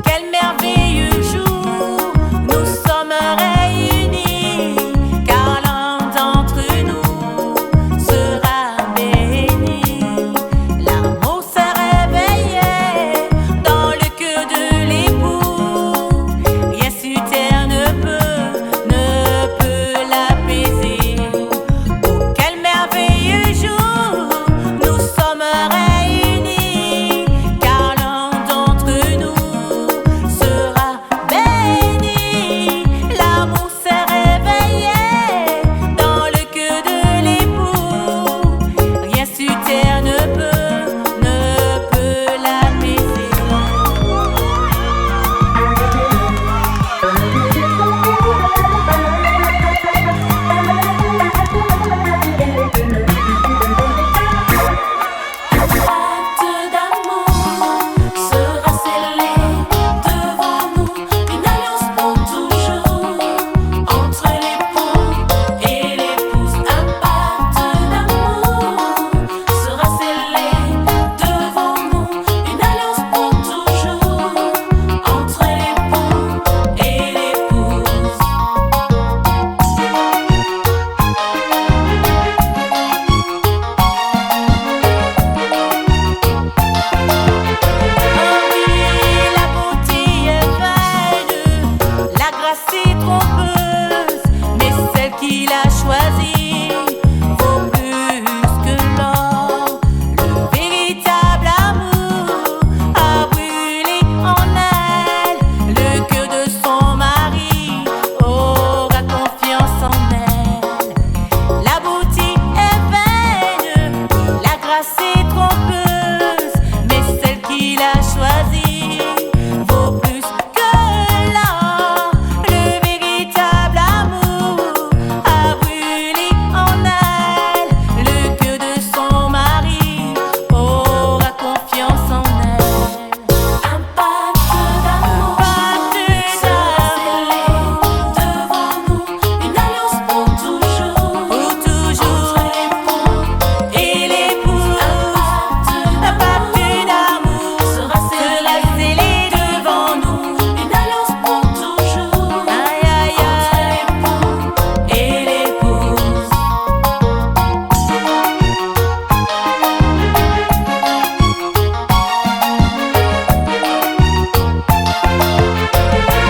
Quel merveilleux jour, nous sommes réunis, car l'un d'entre nous sera béni. L'amour s'est réveillé dans le cœur de l'époux, rien sur terre ne peut l'apaiser. Oh, quel merveilleux jour, nous sommes réunis, car l'un d'entre nous sera béni. L'amour s'est réveillé dans le cœur de l'époux, rien sur terre ne peut l'apaiser. Acte d'amour sera scellé devant nous, une alliance pour toujours entre l'époux et l'épouse. Un pacte d'amour sera scellé devant nous, une alliance pour toujours entre l'époux et l'épouse. Oh oui, la beauté est vaine, la grâce est trompeuse, mais celle qu'il a choisie vaut plus que l'or. Le véritable amour a brûlé en elle, le cœur de son mari aura confiance en elle. La beauté est vaine, la grâce est trompeuse, mais celle qu'il a choisie vaut plus que l'or. Le véritable amour a brûlé en elle, le cœur de son mari aura confiance en elle. Un pacte d'amour sera scellé devant nous, une alliance pour toujours entre l'époux et l'épouse. Un pacte d'amour sera scellé devant nous, une alliance pour toujours entre l'époux et l'épouse.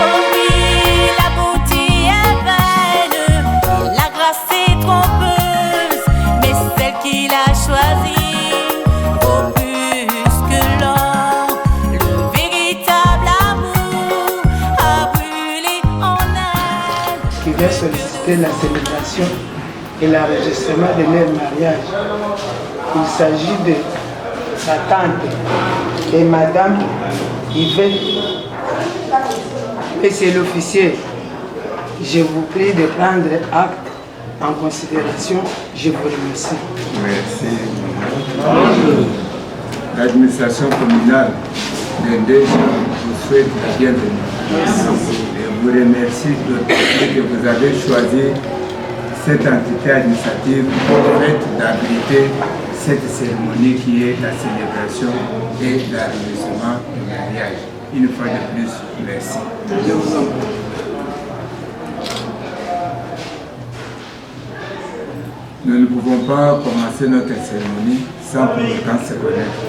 Oh oui, la beauté est vaine, la grâce est trompeuse, mais celle qu'il a choisie vaut plus que l'or. Le véritable amour a brûlé en elle. Qui va solliciter la célébration et l'enregistrement de leur mariage. Il s'agit de sa tante et madame Yvette. Monsieur l'officier, je vous prie de prendre acte en considération. Je vous remercie. Merci. L'administration communale d'Indé vous souhaite la bienvenue. Je vous remercie que vous avez choisi cette entité administrative pour d'abriter cette cérémonie qui est la célébration et l'enregistrement du mariage. Une fois de plus, merci. Nous ne pouvons pas commencer notre cérémonie sans pour autant se connaître.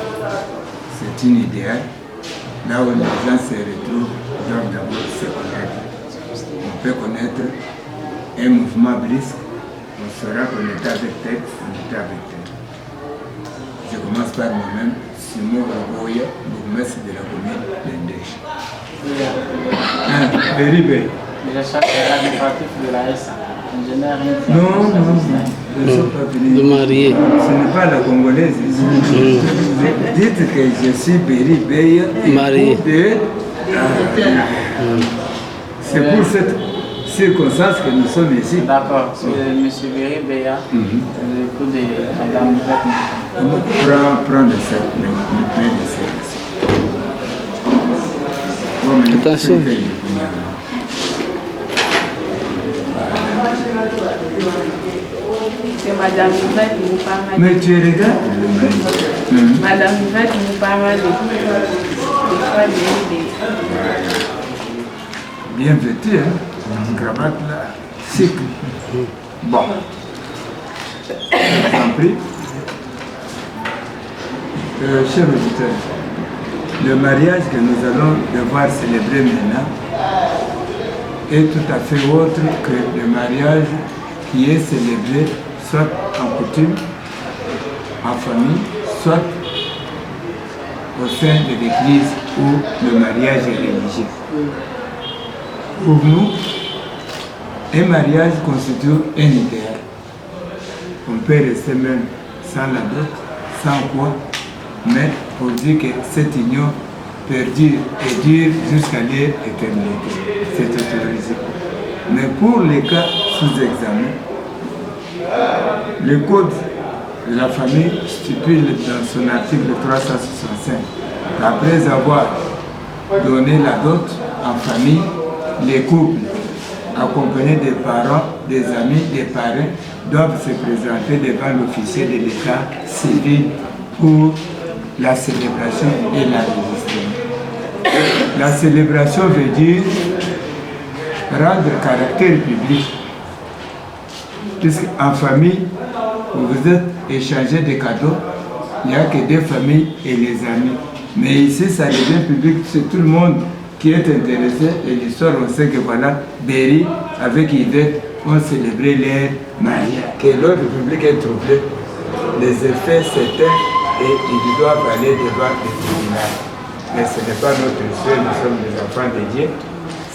C'est une idéal. Là où les gens se retrouvent, ils doivent d'abord se connaître. On peut connaître un mouvement brisque, on saura qu'on est avec tête, on est avec tête. Je commence par moi-même, Simon Raboya, bourgmestre de la commune d'Indèche. Beribé. Le chef administratif de la SA. Non, je ne suis pas venu. De marier. Ce n'est pas la Congolaise ici. Dites que je suis Beribé, Marié. C'est pour cette circonstance que nous sommes ici. D'accord, c'est M. Berry Béa, l'époux de Mme Yvette. Prends le plein de service. Attention. C'est Madame Yvette qui nous parle. Mais tu regardes Madame Yvette qui nous parle des fois des... Bien vêtu, hein? Une cravate là, cycle. Bon. Je t'en prie. Chers auditeurs, le mariage que nous allons devoir célébrer maintenant est tout à fait autre que le mariage qui est célébré soit en coutume, en famille, soit au sein de l'église où le mariage est religieux. Pour nous, un mariage constitue un idéal. On peut rester même sans la dot, sans quoi, mais pour dire que cette union perdure et dure jusqu'à l'éternité. C'est autorisé. Mais pour les cas sous examen, le code de la famille stipule dans son article 365 qu'après avoir donné la dot en famille, les couples, accompagnés des parents, des amis, des parrains, doivent se présenter devant l'officier de l'état civil pour la célébration et l'enregistrement. La célébration veut dire rendre caractère public, puisqu'en famille, vous vous êtes échangé des cadeaux, il n'y a que des familles et les amis. Mais ici, ça devient public, c'est tout le monde qui est intéressé, et l'histoire, on sait que voilà, Berry avec Yvette ont célébré leur mariage. Que l'ordre public est troublé, les effets s'éteignent et ils doivent aller devant le tribunal. Mais ce n'est pas notre souhait, nous sommes des enfants de Dieu.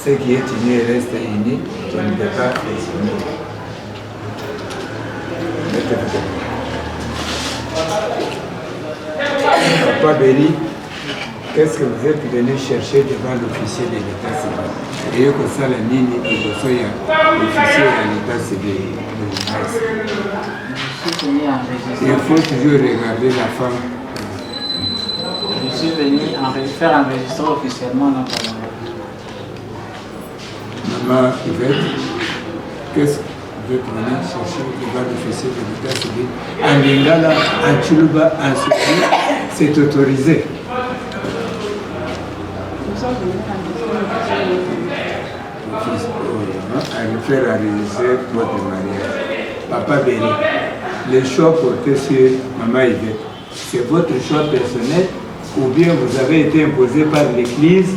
Ce qui est uni reste uni, on ne peut pas les unir. Papa Berry, qu'est-ce que vous êtes venu chercher devant l'officier de l'état civil? Et que ça, la ligne, l'officier de l'état civil. Il faut toujours regarder la femme. Je suis venu faire enregistrer officiellement notre mariage. Maman Yvette, qu'est-ce que vous êtes venu chercher devant l'officier de l'état civil? En Lingala, en Chuluba, en Soudi, c'est autorisé. À nous faire enregistrer votre mariage. Papa Berry, le choix porté sur Maman Yvette, c'est votre choix personnel ou bien vous avez été imposé par l'église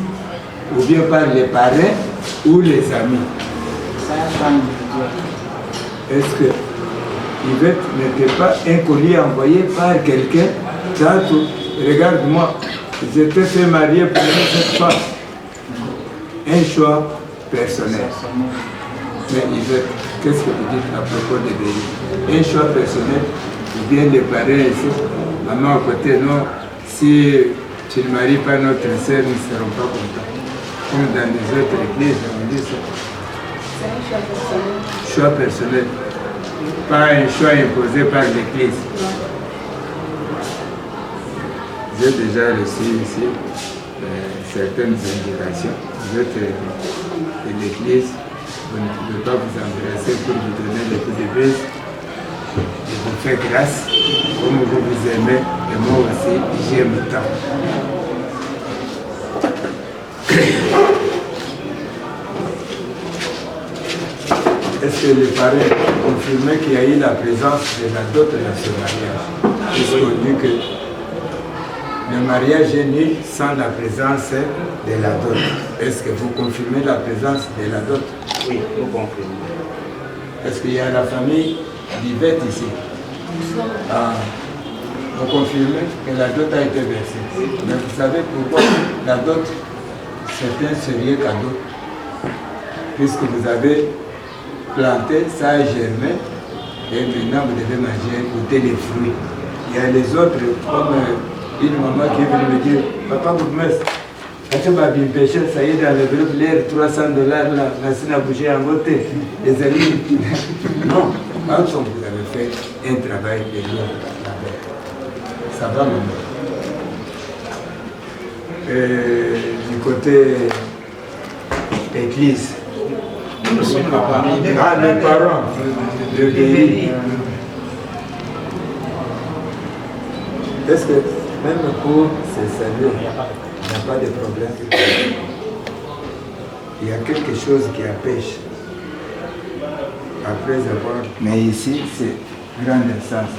ou bien par les parents ou les amis? C'est un choix individuel. Est-ce que Yvette n'était pas un colis envoyé par quelqu'un? Regarde-moi, je t'ai fait marier pour cette femme. Un choix personnel. Mais Yvette, qu'est-ce que vous dites à propos de Berry? Un choix personnel, ou bien les parents ici, maman à côté, non, si tu ne maries pas notre sœur, nous ne serons pas contents. Comme dans les autres églises, on dit ça. C'est un choix personnel. Choix personnel, pas un choix imposé par l'église. J'ai déjà reçu ici certaines indications. Vous êtes de l'église, vous ne pouvez pas vous embrasser pour vous donner le coup de bise. Je vous fais grâce, comme vous vous aimez, et moi aussi, j'aime tant. Est-ce que les parents confirmaient qu'il y a eu la présence de la dot dans ce mariage? Puisqu'on dit que le mariage est né sans la présence de la dot. Est-ce que vous confirmez la présence de la dot? Oui, nous confirmons. Est-ce qu'il y a la famille d'Yvette ici? Ah, vous confirmez que la dot a été versée. Mais vous savez pourquoi la dot, c'est un sérieux cadeau? Puisque vous avez planté, ça a germé, et maintenant vous devez manger, goûter les fruits. Il y a les autres, comme une maman qui est venue me dire, papa Bourgmestre, quand tu vas bien pêcher, ça y est, dans le groupe, l'air $300, la machine à bouger en beauté, les amis. Non, quand vous avez fait un travail de l'eau, ça va, maman. Du côté église, Nous sommes la famille. les parents de Berry. Est-ce que même pour se saluer, il n'y a pas de problème? Il y a quelque chose qui empêche. Après avoir... Mais ici, c'est grande instance.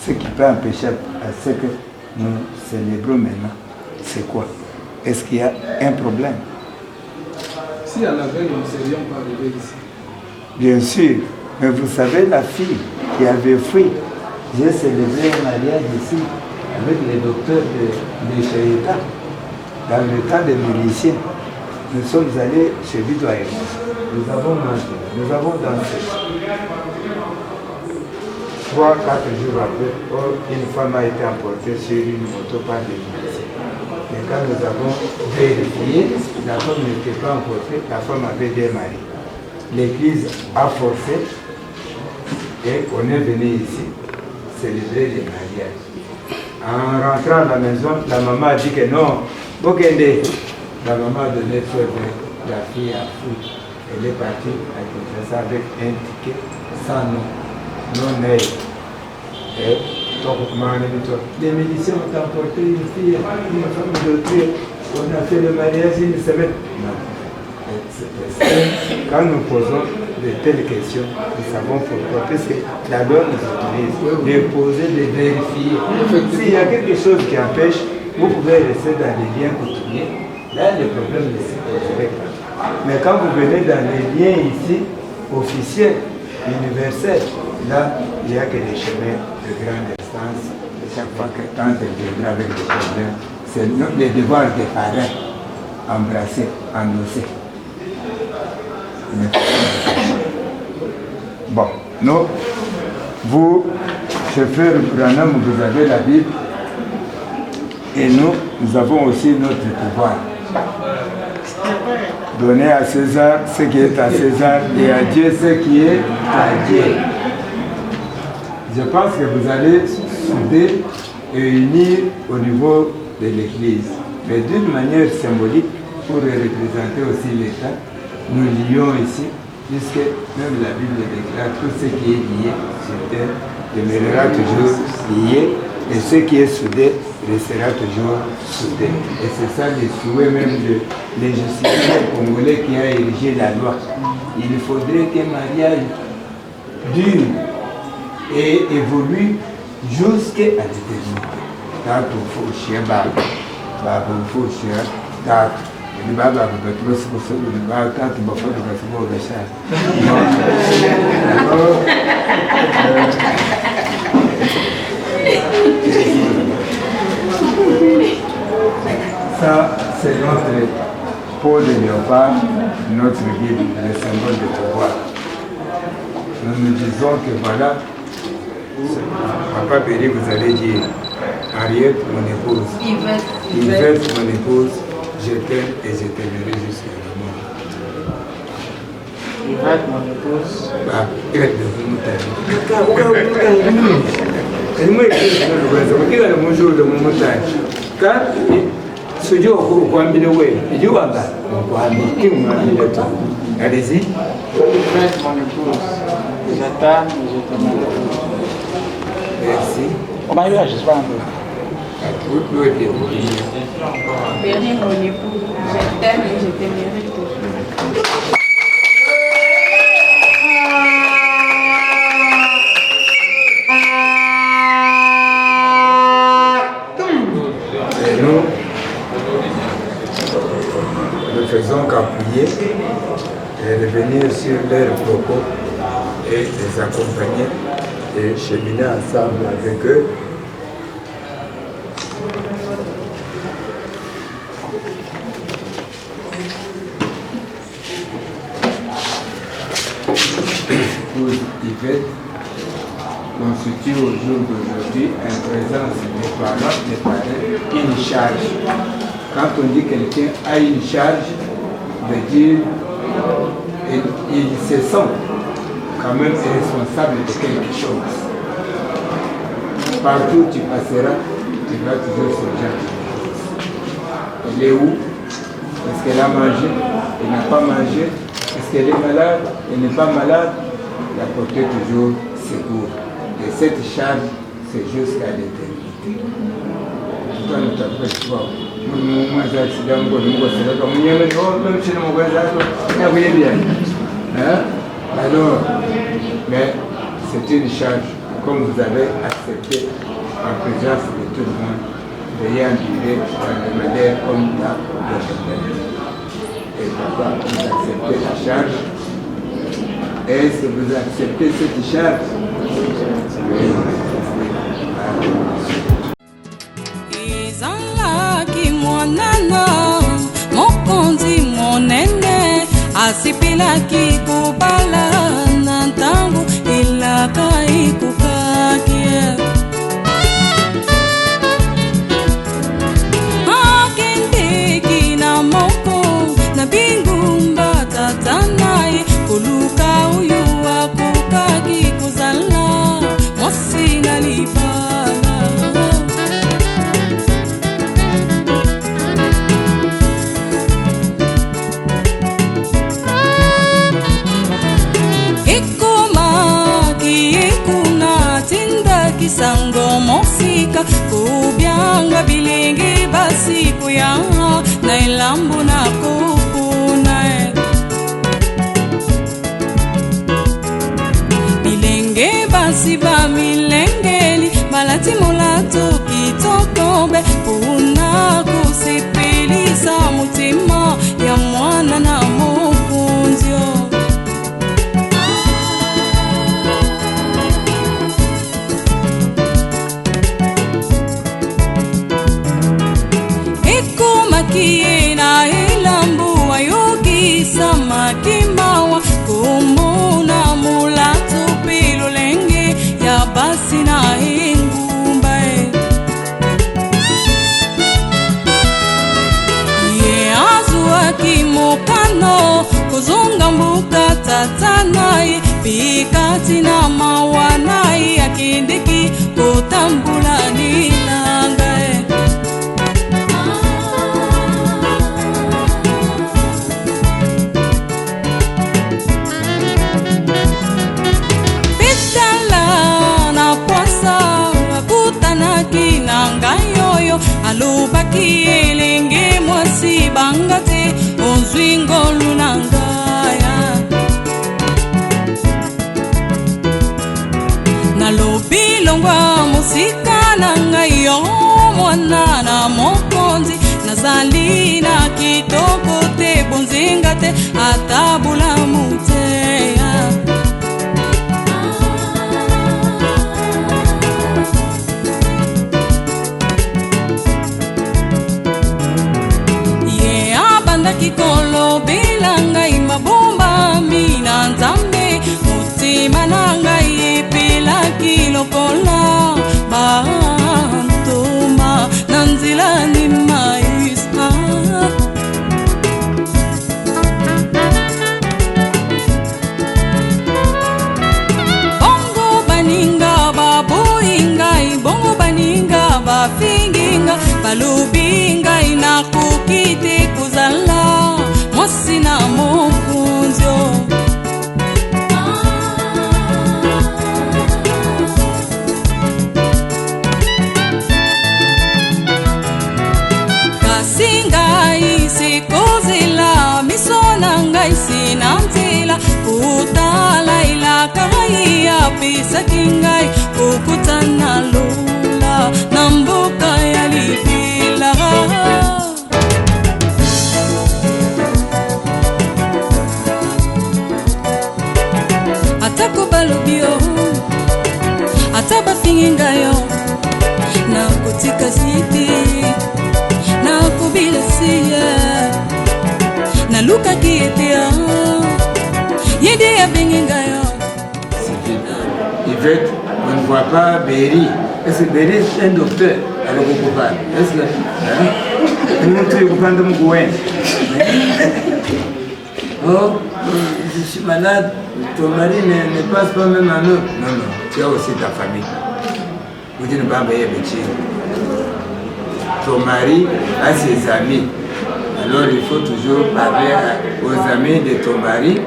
Ce qui peut empêcher à ce que nous célébrons maintenant, c'est quoi? Est-ce qu'il y a un problème? Si à la veille, nous ne serions pas arrivés ici. Bien sûr, mais vous savez, la fille qui avait fui, j'ai célébré un mariage ici avec les docteurs de Cheïta, dans le temps des miliciens. Nous sommes allés chez Vidoyen. Nous avons mangé, nous avons dansé. 3-4 jours après, une femme a été emportée sur une moto par des miliciens. Et quand nous avons vérifié, la femme n'était pas emportée, la femme avait démarré. L'église a forcé et on est venu ici célébrer les mariages. En rentrant à la maison, la maman a dit que non, Bokende. La maman a donné feu vert, la fille a fui. Elle est partie à Kinshasa avec un ticket sans nom, non aide. Et les miliciens ont emporté une fille, une femme d'autrui. On a fait le mariage une semaine. Non. Quand nous posons de telles questions, nous savons pourquoi. Parce que la loi nous autorise de poser, de vérifier. S'il y a quelque chose qui empêche, vous pouvez rester dans les liens coutumiers. Là, le problème ne se poserait pas. Mais quand vous venez dans les liens ici, officiels, universels, là, il n'y a que des chemins de grande distance. Et chaque fois que quand elle viendra avec des problèmes, c'est le devoir des parents, embrasser, endosser. Bon, nous, vous, chauffeur Branham, vous avez la Bible, et nous avons aussi notre pouvoir. Donner à César ce qui est à César et à Dieu ce qui est à Dieu. Je pense que vous allez souder et unir au niveau de l'Église. Mais d'une manière symbolique, pour représenter aussi l'État, nous lions ici, puisque même la Bible déclare tout ce qui est lié sur terre demeurera toujours lié, et ce qui est soudé restera toujours soudé. Et c'est ça le souhait même de justiciers congolais qui a érigé la loi. Il faudrait qu'un mariage dure et évolue jusqu'à l'éternité. Quand il faut chien, il faut chien, ni baba kubatwa siku ni baba tatu bafuta kasibo gasha ça c'est notre peau de léopard, notre guide, le symbole de pouvoir. Nous nous disons que voilà, Papa Péry, vous allez dire Henriette, mon épouse, Yvette, mon épouse, je t'aime et je t'aimerai jusqu'à la mort. Yvette, mon épouse. Bah, Yvette de vous allez-y. Yvette, mon épouse. Je t'aime et je t'aimerai. Merci. Comment il va, je sais pas un peu. Béni, mon époux, je t'aime et je t'aimerai toujours. Et nous ne faisons qu'appuyer et revenir sur leurs propos et les accompagner et cheminer ensemble avec eux. Yvette constitue au jour d'aujourd'hui un présence des parents, une charge. Quand on dit quelqu'un a une charge, veut dire il se sent quand même responsable de quelque chose. Partout où tu passeras, tu vas toujours ce genre de choses. Elle est où? Est-ce qu'elle a mangé? Elle n'a pas mangé? Est-ce qu'elle est malade? Elle n'est pas malade? D'apporter toujours secours. Et cette charge, c'est jusqu'à l'éternité. Toi, nous t'avons fait voir. Moi, j'ai accident, alors, mais c'est une charge, comme vous avez accepté en présence de tout le monde, veuillez endurer de manière comme la professionnelle. Et papa, vous acceptez la charge. Et si vous acceptez cette charge, asipilaki kubala na ntango ilaka ikukakie akendeki na moko na bingumba tatanai kuluka uyu akukaki kuzala mosi na libala kisango mosika kubyanga bilingi basi kuya na ilambu na kupuna bilenge basi ba milengeli balati mulato kitokobe puna kusipilisa mutima ya mwana na mukunzio kiena ilambu ayogi samakimawa kumuna mulatu pilulenge ya basi na ingumba ye azua kimokano kuzunga mbuka tatanai pikati na mawanai akindiki kutambula nilanga kinangayoyo alubaki elenge mwasi bangate onzwingo lunangaya nalobilongwa musika nangayo mwana na mokonzi nazali na kitoko te bonzinga te atabula muteya kikolo bilanga imabomba mina nzambe mutima nanga ipila kilokola bantoma nanzila ni maisa bongo baninga babuinga bongo baninga bafinginga balubinga inakukite kuzala mwasina mukunzio kasinga isikozila misonanga isinamzila kutala ilakai ya pisa kingai kukutana lula na mbuka ya libila atakubalubio atabafingingayo na kutika ziti na kubilasiya na luka kietea yede ya bingingayo. Yvette, on ne voit pas Berry. Est-ce que Berry est un docteur avec un copain? Est-ce que tu es copain de mon coin? Oh, je suis malade, ton mari ne passe pas même à nous. Non, non, tu as aussi ta famille. Vous dites ne pas payer le métier. Ton mari a ses amis. Alors il faut toujours parler aux amis de ton mari.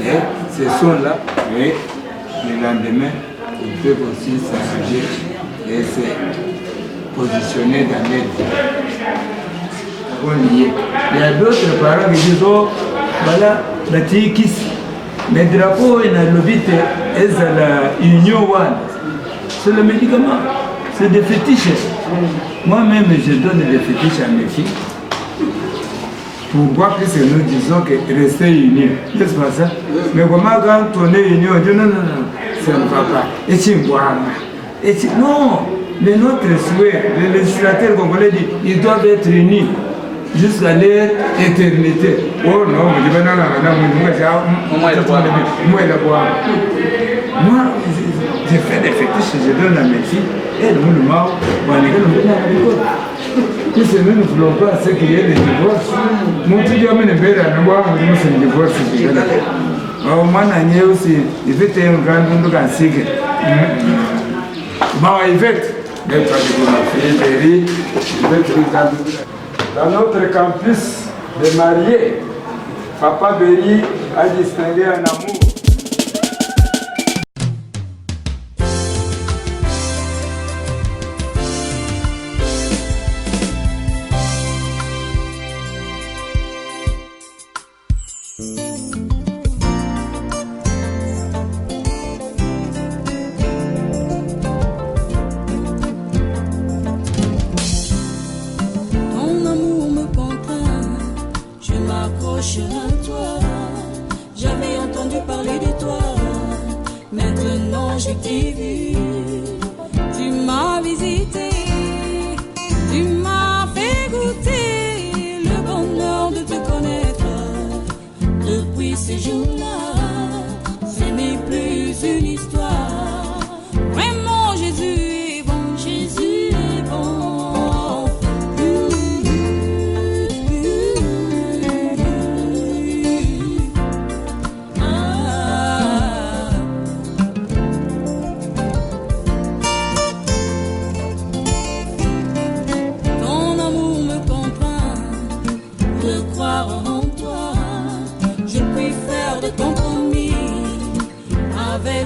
Et ce sont là, mais le lendemain, ils peuvent aussi s'arranger et s'est positionné dans l'aide. Il y a d'autres parents qui disent, oh, voilà, la tikis, mais le drapeau est dans le vite, et c'est la union one. C'est le médicament, c'est des fétiches. Moi-même, je donne des fétiches à mes filles. Pourquoi que nous disons que rester unis, n'est-ce pas ça? Mais comment quand on est unis, on dit non, ça ne va pas. Et c'est non, mais notre souhait, les législateurs congolais disent, ils doivent être unis jusqu'à leur éternité. Oh non, je dis moi, j'ai fait des fétiches, je donne à mes filles, et le mort, c'est nous ne voulons pas ce qu'il y ait des divorces. Mon petit homme est belle à nous voir, c'est un divorce. Au moins, il fait un grand nombre de cycles. Bon, il fait. Dans notre campus de mariés, Papa Berry a distingué un amour. À toi, j'avais entendu parler de toi, maintenant je t'ai vu, tu m'as visité, tu m'as fait goûter le bonheur de te connaître. Depuis ce jour-là, ce n'est plus une histoire, vraiment Jésus est bon, Jésus est bon.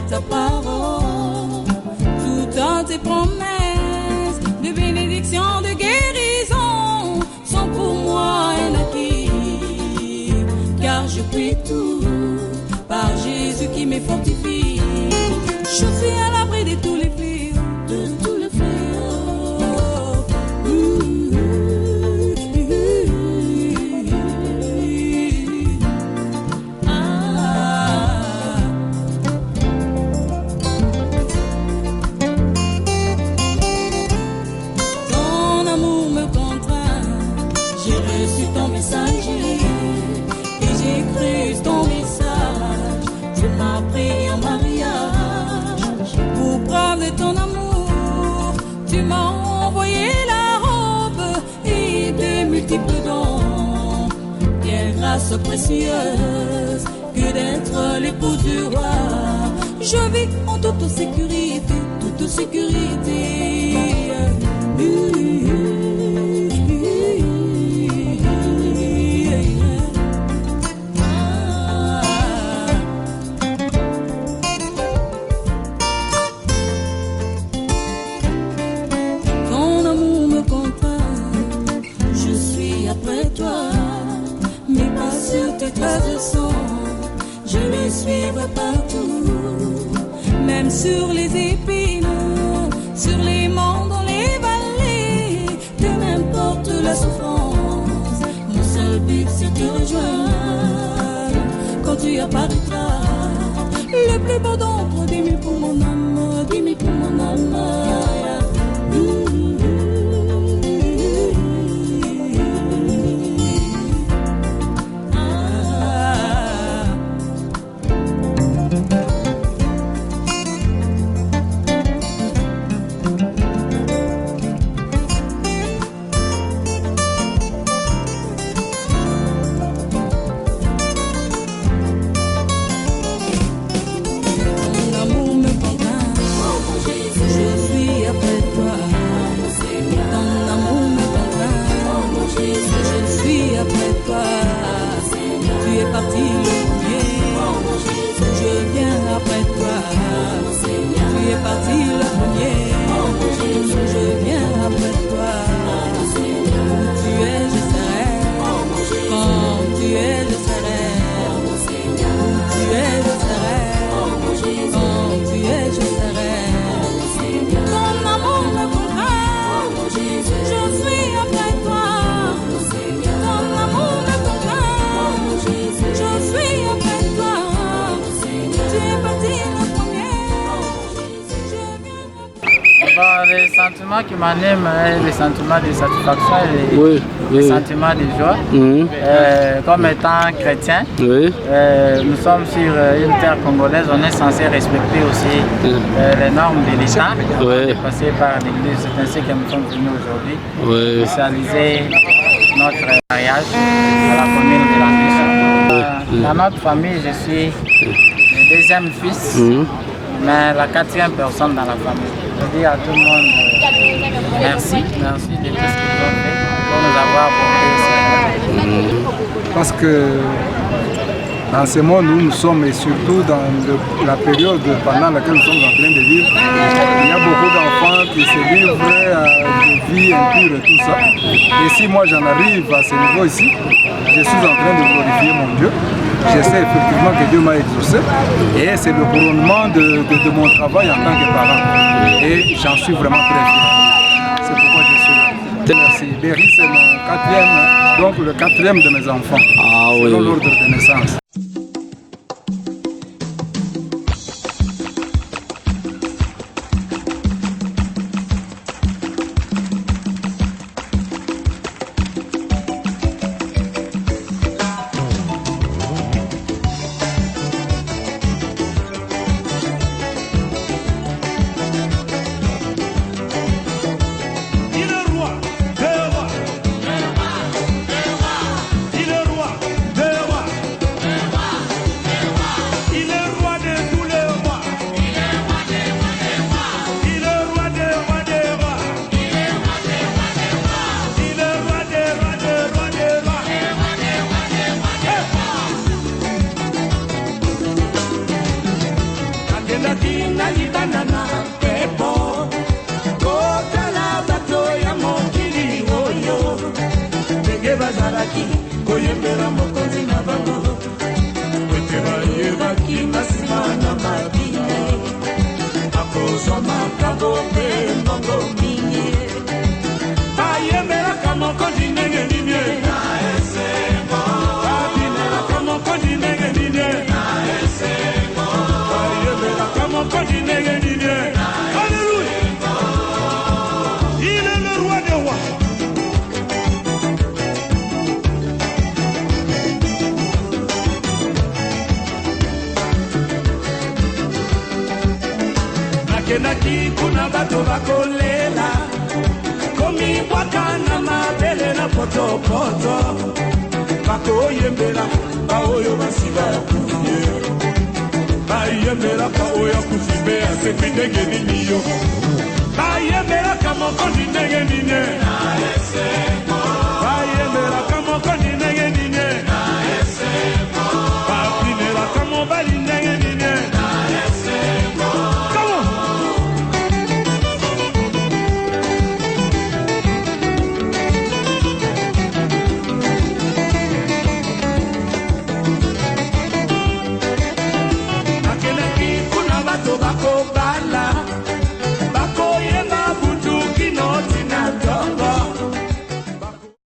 Ta parole, toutes tes promesses de bénédiction, de guérison sont pour moi un acquis, car je puis tout par Jésus qui me fortifie. Je suis à l'abri de tous les fléaux, de tous les fléaux. Ton amour, tu m'as envoyé la robe et de multiples dons. Quelle grâce précieuse que d'être l'époux du roi. Je vis en toute sécurité, toute sécurité. Je les suivrai partout, même sur les épines, sur les monts, dans les vallées, peu m'importe la souffrance. Mon seul but c'est de te rejoindre quand tu apparaîtras. Le plus beau d'entre dis-moi pour mon âme, dis-moi pour mon âme. sentiments qui m'animent, les sentiments de satisfaction et les sentiments de joie. Comme étant chrétien, nous sommes sur une terre congolaise, on est censé respecter aussi les normes de l'État, passer par l'Église. C'est ainsi que nous sommes venus aujourd'hui réaliser notre mariage à la commune de la Mission. Dans notre famille, je suis le deuxième fils, mais la 4e personne dans la famille. Je dis à tout le monde merci de tout ce qu'ils ont fait pour nous avoir apporté. Parce que dans ce monde où nous sommes et surtout dans la période pendant laquelle nous sommes en train de vivre, il y a beaucoup d'enfants qui se livrent à des vies impures et tout ça. Et si moi j'en arrive à ce niveau ici, je suis en train de glorifier mon Dieu. Je sais effectivement que Dieu m'a exaucé et c'est le couronnement de mon travail en tant que parent. Et j'en suis vraiment très fier. C'est pourquoi je suis là. Merci. Berry, c'est mon 4e, donc le 4e de mes enfants, selon l'ordre de naissance. Kenaki kuna bato bakolela komi wakana mabele na poto bakoyembela baoyo basiba kufiye bayembela baoyo kufibe asekwi ndenge nini yo bayembela kamoko ndenge nini